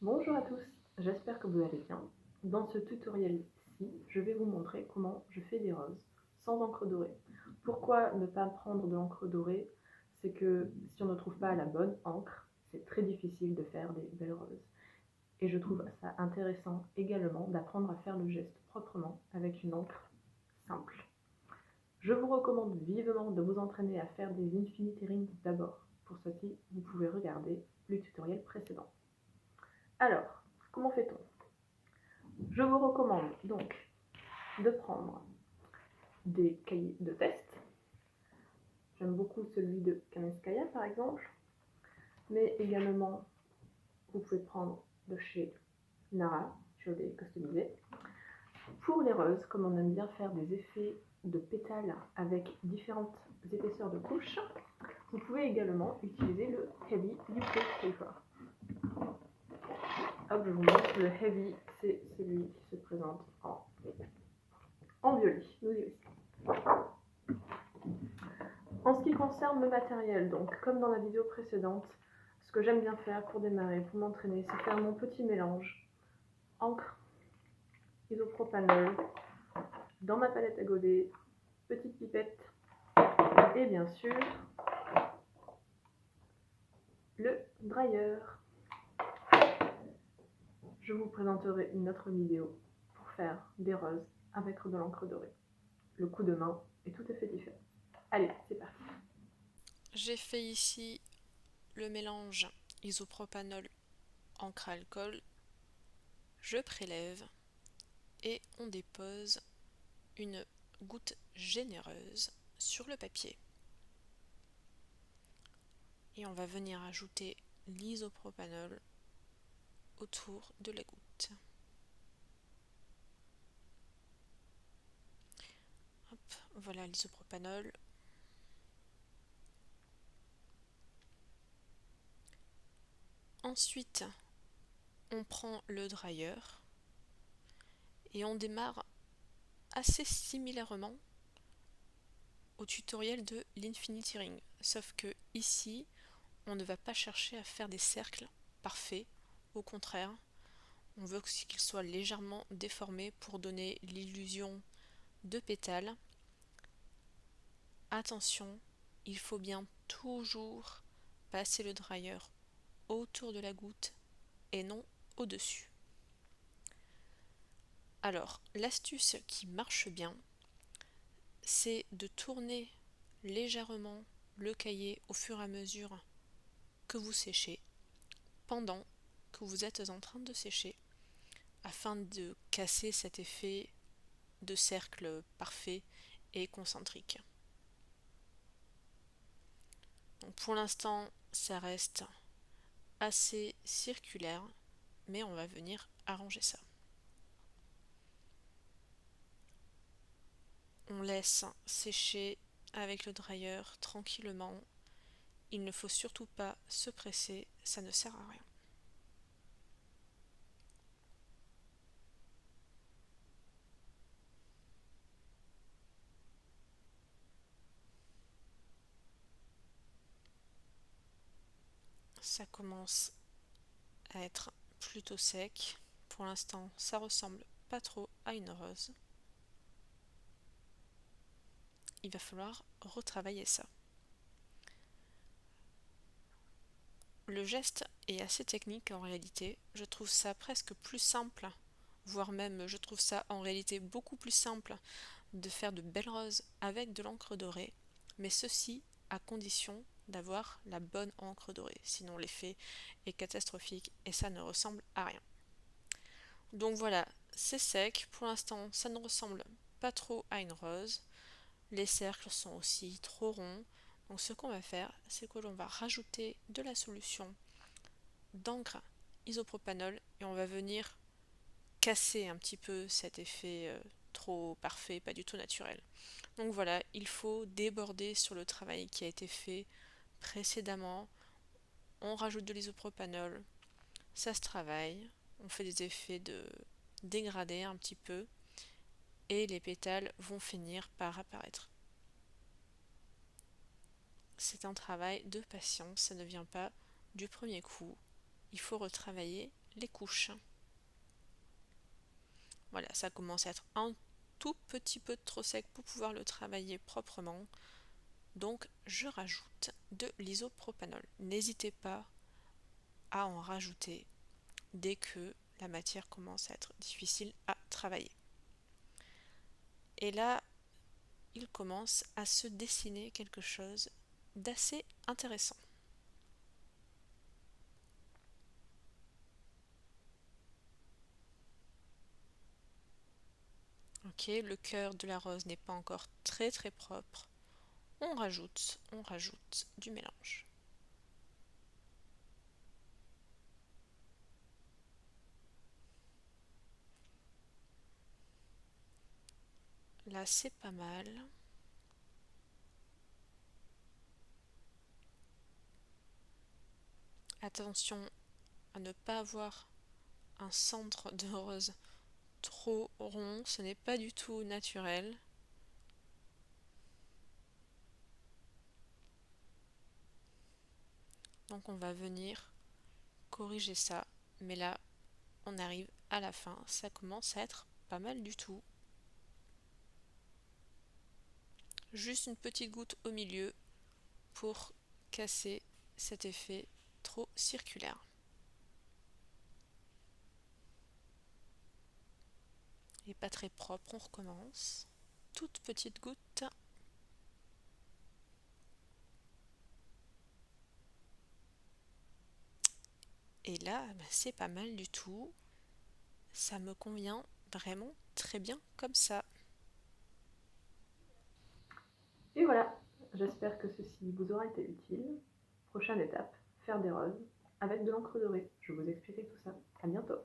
Bonjour à tous, j'espère que vous allez bien. Dans ce tutoriel-ci, je vais vous montrer comment je fais des roses sans encre dorée. Pourquoi ne pas prendre de l'encre dorée? C'est que si on ne trouve pas la bonne encre, c'est très difficile de faire des belles roses. Et je trouve ça intéressant également d'apprendre à faire le geste proprement avec une encre simple. Je vous recommande vivement de vous entraîner à faire des infinity rings d'abord. Pour ceci, vous pouvez regarder le tutoriel précédent. Alors, comment fait-on? Je vous recommande donc de prendre des cahiers de test. J'aime beaucoup celui de Kaneskaya par exemple, mais également vous pouvez prendre de chez Nara, je l'ai customisé. Pour les roses, comme on aime bien faire des effets de pétales avec différentes épaisseurs de couches, vous pouvez également utiliser le Heavy UK Paper. Hop, je vous montre, le Heavy, c'est celui qui se présente en violet. Nous y aussi. En ce qui concerne le matériel, donc comme dans la vidéo précédente, ce que j'aime bien faire pour démarrer, pour m'entraîner, c'est faire mon petit mélange encre, isopropanol, dans ma palette à godet, petite pipette et bien sûr le dryer. Je vous présenterai une autre vidéo pour faire des roses avec de l'encre dorée. Le coup de main est tout à fait différent. Allez, c'est parti. J'ai fait ici le mélange isopropanol encre alcool. Je prélève et on dépose une goutte généreuse sur le papier. Et on va venir ajouter l'isopropanol autour de la goutte. Hop, voilà l'isopropanol. Ensuite, on prend le dryer et on démarre assez similairement au tutoriel de l'Infinity Ring. Sauf que ici, on ne va pas chercher à faire des cercles parfaits. Au contraire, on veut qu'ils soient légèrement déformés pour donner l'illusion de pétales. Attention, il faut bien toujours passer le dryer autour de la goutte et non au-dessus. Alors, l'astuce qui marche bien, c'est de tourner légèrement le cahier au fur et à mesure que vous séchez, pendant que vous êtes en train de sécher, afin de casser cet effet de cercle parfait et concentrique. Donc pour l'instant, ça reste assez circulaire, mais on va venir arranger ça. On laisse sécher avec le dryer tranquillement. Il ne faut surtout pas se presser, ça ne sert à rien. Ça commence à être plutôt sec. Pour l'instant, ça ressemble pas trop à une rose. Il va falloir retravailler ça. Le geste est assez technique en réalité. Je trouve ça presque plus simple, voire même je trouve ça en réalité beaucoup plus simple de faire de belles roses avec de l'encre dorée, mais ceci à condition d'avoir la bonne encre dorée. Sinon l'effet est catastrophique et ça ne ressemble à rien. Donc voilà, c'est sec. Pour l'instant, ça ne ressemble pas trop à une rose. Les cercles sont aussi trop ronds. Donc ce qu'on va faire, c'est que l'on va rajouter de la solution d'encre isopropanol et on va venir casser un petit peu cet effet trop parfait, pas du tout naturel. Donc voilà, il faut déborder sur le travail qui a été fait précédemment. On rajoute de l'isopropanol, ça se travaille, on fait des effets de dégradé un petit peu et les pétales vont finir par apparaître. C'est un travail de patience, ça ne vient pas du premier coup. Il faut retravailler les couches. Voilà, ça commence à être un tout petit peu trop sec pour pouvoir le travailler proprement. Donc je rajoute de l'isopropanol. N'hésitez pas à en rajouter dès que la matière commence à être difficile à travailler. Et là, il commence à se dessiner quelque chose d'assez intéressant. Ok, le cœur de la rose n'est pas encore très propre. On rajoute du mélange. Là, c'est pas mal. Attention à ne pas avoir un centre de rose trop rond, ce n'est pas du tout naturel. Donc on va venir corriger ça. Mais là, on arrive à la fin. Ça commence à être pas mal du tout. Juste une petite goutte au milieu pour casser cet effet trop circulaire. Il n'est pas très propre, on recommence. Toute petite goutte. Et là, c'est pas mal du tout. Ça me convient vraiment très bien comme ça. Et voilà, j'espère que ceci vous aura été utile. Prochaine étape, faire des roses avec de l'encre dorée. Je vous expliquerai tout ça. À bientôt.